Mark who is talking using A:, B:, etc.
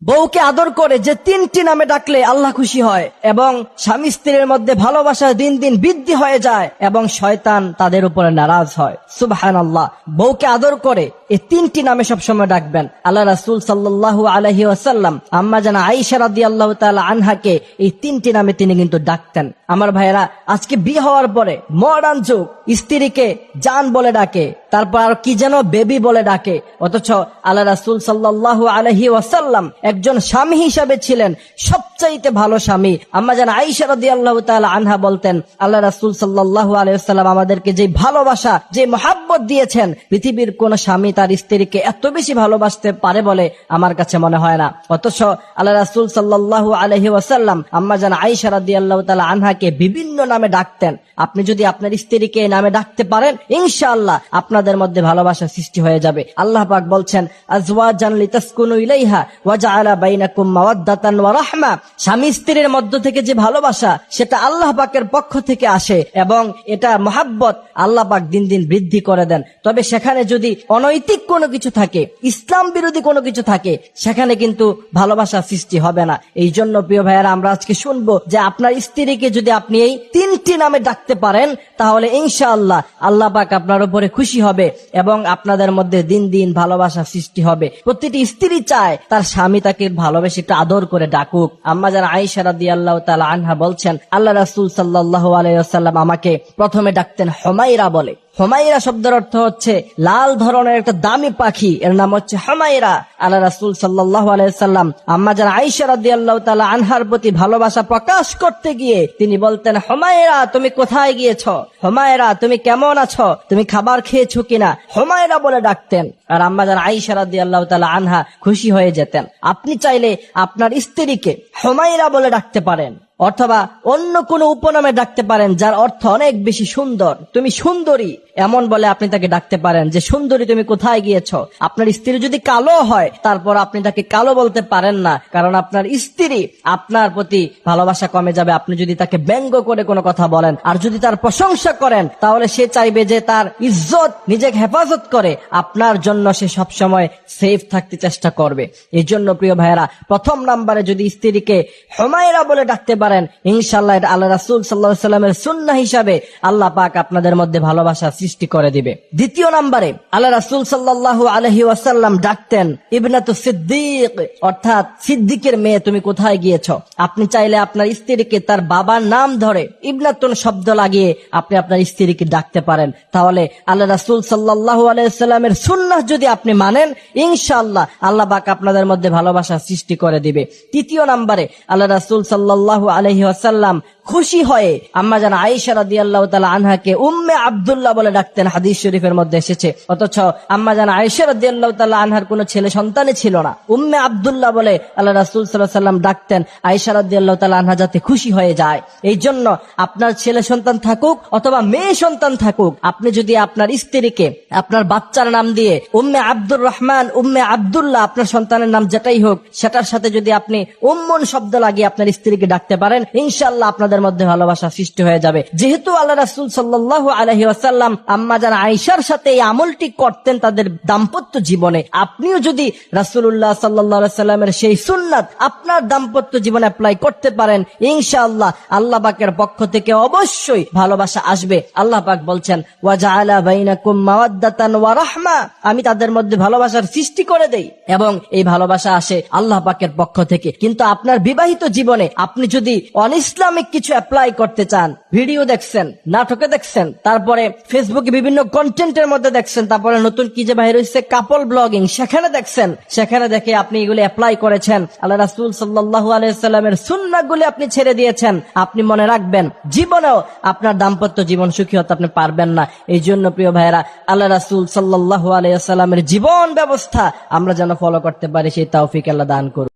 A: বউকে আদর করে যে 3টি নামে ডাকলে আল্লাহ খুশি হয় এবং স্বামী স্ত্রীর মধ্যে ভালোবাসা দিন দিন বৃদ্ধি হয়ে যায় এবং শয়তান তাদের উপরে নারাজ হয়। সুবহানাল্লাহ। বউকে আদর করে এই 3টি নামে সবসময় ডাকবেন। আল্লাহ রাসূল সাল্লাল্লাহু আলাইহি ওয়াসাল্লাম আম্মা জানা আয়েশা রাদিয়াল্লাহু তাআলা আনহাকে এই 3টি নামে তিনি কিন্তু ডাকতেন। আমার ভাইরা, আজকে বিয়ে হওয়ার পরে মডার্ন যুগ, স্ত্রীকে জান বলে ডাকে, তারপর আর কি যেন বেবি বলে ডাকে। অথচ আল্লাহ রাসূল সাল্লাল্লাহু আলাইহি ওয়াসাল্লাম একজন স্বামী হিসাবে ছিলেন সবচাইতে ভালো স্বামী। আম্মা জান আয়েশা রাদিয়াল্লাহু তাআলা আনহা বলতেন, আল্লাহ রাসূল সাল্লাল্লাহু আলাইহি ওয়াসাল্লাম আমাদেরকে যে ভালোবাসা, যে মহব্বত দিয়েছেন, পৃথিবীর কোন স্বামী তার স্ত্রীকে এত বেশি ভালোবাসতে পারে বলে আমার কাছে মনে হয় না। অথচ আল্লাহ রাসূল সাল্লাল্লাহু আলাইহি ওয়াসাল্লাম আম্মা জান আয়েশা রাদিয়াল্লাহু তাআলা আনহাকে বিভিন্ন নামে ডাকতেন। আপনি যদি আপনার স্ত্রীকে এই নামে ডাকতে পারেন, ইনশাআল্লাহ আপনাদের মধ্যে ভালোবাসা সৃষ্টি হয়ে যাবে। আল্লাহ পাক বলছেন, আজওয়াজান লিতাসকুনু ইলাইহা ওয়া জাআলা বাইনাকুম মাওয়াদ্দাতান ওয়া রাহমা। স্বামী স্ত্রীর মধ্য থেকে যে ভালোবাসা, সেটা আল্লাহ পাকের পক্ষ থেকে আসে এবং এটা মহব্বত আল্লাহ পাক দিন দিন বৃদ্ধি করে দেন। তবে সেখানে যদি অনৈতিক কোনো কিছু থাকে, ইসলাম বিরোধী কোনো কিছু থাকে, সেখানে কিন্তু ভালোবাসা সৃষ্টি হবে না। এই জন্য প্রিয় ভাইয়েরা, আমরা আজকে শুনবো যে আপনার স্ত্রীকে যদি আপনি এই 3টি নামে ডাকতে পারেন, তাহলে ইনশাআল্লাহ আল্লাহ পাক আপনার উপরে খুশি হবে এবং আপনাদের মধ্যে দিন দিন ভালোবাসা সৃষ্টি হবে। প্রতিটি স্ত্রী চায় তার স্বামী তাকে ভালোবেসে একটু আদর করে ডাকুক। আম্মা জান আয়েশা রাদিয়াল্লাহু তাআলা আনহা বলছেন, আল্লাহ রাসূল সাল্লাল্লাহু আলাইহি ওয়াসাল্লাম আমাকে প্রথমে ডাকতেন হুমায়রা বলে। হুমায়রা শব্দের অর্থ হচ্ছে লাল ধরনের একটা দামি পাখি, এর নাম হচ্ছে হুমায়রা। আল্লাহ রাসূল সাল্লাল্লাহু আলাইহি ওয়াসাল্লাম আম্মা জান আয়েশা রাদিয়াল্লাহু তাআলা আনহার প্রতি ভালোবাসা প্রকাশ করতে গিয়ে তিনি বলতেন, হুমায়রা তুমি কোথায় গিয়েছো? হুমায়রা তুমি কেমন আছো? তুমি খাবার খেয়েছো কিনা? হুমায়রা বলে ডাকতেন। আর আম্মা জান আয়েশা রাদিয়াল্লাহু তাআলা আনহা খুশি হয়ে যেতেন। আপনি চাইলে আপনার স্ত্রীকে হুমায়রা বলে ডাকতে পারেন অথবা অন্য কোনো উপনামে ডাকতে পারেন যার অর্থ অনেক বেশি সুন্দর। তুমি সুন্দরী এমন বলে আপনি তাকে ডাকতে পারেন যে, সুন্দরী তুমি কোথায় গিয়েছো? আপনার স্ত্রী যদি কালো হয়, তারপর আপনি তাকে কালো বলতে পারেন না, কারণ আপনার স্ত্রী আপনার প্রতি ভালোবাসা কমে যাবে আপনি যদি তাকে ব্যঙ্গ করে কোনো কথা বলেন। আর যদি তার প্রশংসা করেন, তাহলে সে চাইবে যে তার ইজ্জত নিজেকে হেফাজত করে, আপনার জন্য সে সবসময় সেফ থাকতে চেষ্টা করবে। এই জন্য প্রিয় ভাইয়েরা, প্রথম নাম্বারে যদি স্ত্রীকে হুমায়রা বলে ডাকতে পারেন, ইনশাআল্লাহ এটা আল্লাহ রাসূল সাল্লাল্লাহু আলাইহি ওয়াসাল্লামের সুন্নাহ হিসাবে আল্লাহ পাক আপনাদের মধ্যে ভালোবাসা সৃষ্টি করে দিবে। দ্বিতীয় নম্বরে আল্লাহ রাসূল সাল্লাল্লাহু আলাইহি ওয়াসাল্লাম ডাকতেন ইবনাতু সিদ্দিক, অর্থাৎ সিদ্দিকের মেয়ে তুমি কোথায় গিয়েছো? আপনি চাইলে আপনার স্ত্রীকে তার বাবার নাম ধরে ইবনাতুন শব্দ লাগিয়ে আপনি আপনার স্ত্রীকে ডাকতে পারেন। তাহলে আল্লাহ রাসূল সাল্লাল্লাহু আলাইহি ওয়াসাল্লামের সুন্নাহ যদি আপনি মানেন, ইনশাআল্লাহ আল্লাহ পাক আপনাদের মধ্যে ভালোবাসা সৃষ্টি করে দিবে। তৃতীয় নম্বরে আল্লাহ রাসূল সাল্লাল্লাহু আলাইহি ওয়াসাল্লাম খুশি হয়ে আম্মা জান আয়েশা রাদিয়াল্লাহু তাআলা আনহাকে উম্মে আব্দুল্লাহ বলে ডাকতেন, হাদিস শরীফের মধ্যে এসেছে। অথচ আম্মা জান আয়েশা রাদিয়াল্লাহু তাআলা আনহার কোনো ছেলে সন্তানই ছিল না। উম্মে আব্দুল্লাহ বলে আল্লাহ রাসূল সাল্লাল্লাহু আলাইহি ওয়াসাল্লাম ডাকতেন, আয়েশা রাদিয়াল্লাহু তাআলা আনহা যাতে খুশি হয়ে যায়। এই জন্য আপনার ছেলে সন্তান থাকুক অথবা মেয়ে সন্তান থাকুক, আপনি যদি আপনার স্ত্রীকে আপনার বাচ্চার নাম দিয়ে উম্মে আব্দুর রহমান, উম্মে আব্দুল্লাহ, আপনার সন্তানের নাম যেটাই হোক, সেটার সাথে যদি আপনি উম্মুন শব্দ লাগিয়ে আপনার স্ত্রীকে ডাকতে পারেন, ইনশাআল্লাহ আপনাদের মধ্যে ভালোবাসা সৃষ্টি হয়ে যাবে। যেহেতু আল্লাহ রাসূল সাল্লাল্লাহু আলাইহি ওয়াসাল্লাম আম্মা জান আয়েশার সাথে এই আমলটি করতেন তাদের দাম্পত্য জীবনে, আপনিও যদি রাসূলুল্লাহ সাল্লাল্লাহু আলাইহি ওয়াসাল্লামের সেই সুন্নাত আপনার দাম্পত্য জীবনে অ্যাপ্লাই করতে পারেন, ইনশাআল্লাহ আল্লাহ পাকের পক্ষ থেকে অবশ্যই ভালোবাসা আসবে। আল্লাহ পাক বলছেন, ওয়া জাআলা বাইনাকুম মাওয়াদ্দাতান ওয়া রাহমা, আমি তাদের মধ্যে ভালোবাসার সৃষ্টি করে দেই এবং এই ভালোবাসা আসে আল্লাহ পাকের পক্ষ থেকে। কিন্তু আপনার বিবাহিত জীবনে আপনি যদি অনইসলামিক কিছু অ্যাপ্লাই করতে চান, ভিডিও দেখছেন, নাটকে দেখছেন, তারপরে ফেসবুকে বিভিন্ন কন্টেন্টের মধ্যে দেখছেন, তারপরে নতুন কি যে বাইরে হচ্ছে কাপল ব্লগিং, সেখানে দেখছেন, সেখানে দেখে আপনি এগুলি অ্যাপ্লাই করেছেন, আল্লাহ রাসূল সাল্লাল্লাহু আলাইহি ওয়াসাল্লামের সুন্নাহগুলি আপনি ছেড়ে দিয়েছেন, আপনি মনে রাখবেন জীবনেও আপনার দাম্পত্য জীবন সুখী হতে আপনি পারবেন না। এই জন্য প্রিয় ভাইয়েরা, আল্লাহ রাসূল সাল্লাল্লাহু আলাইহি ওয়াসাল্লামের জীবন ব্যবস্থা আমরা যেন ফলো করতে পারি, সেই তৌফিক আল্লাহ দান করুন।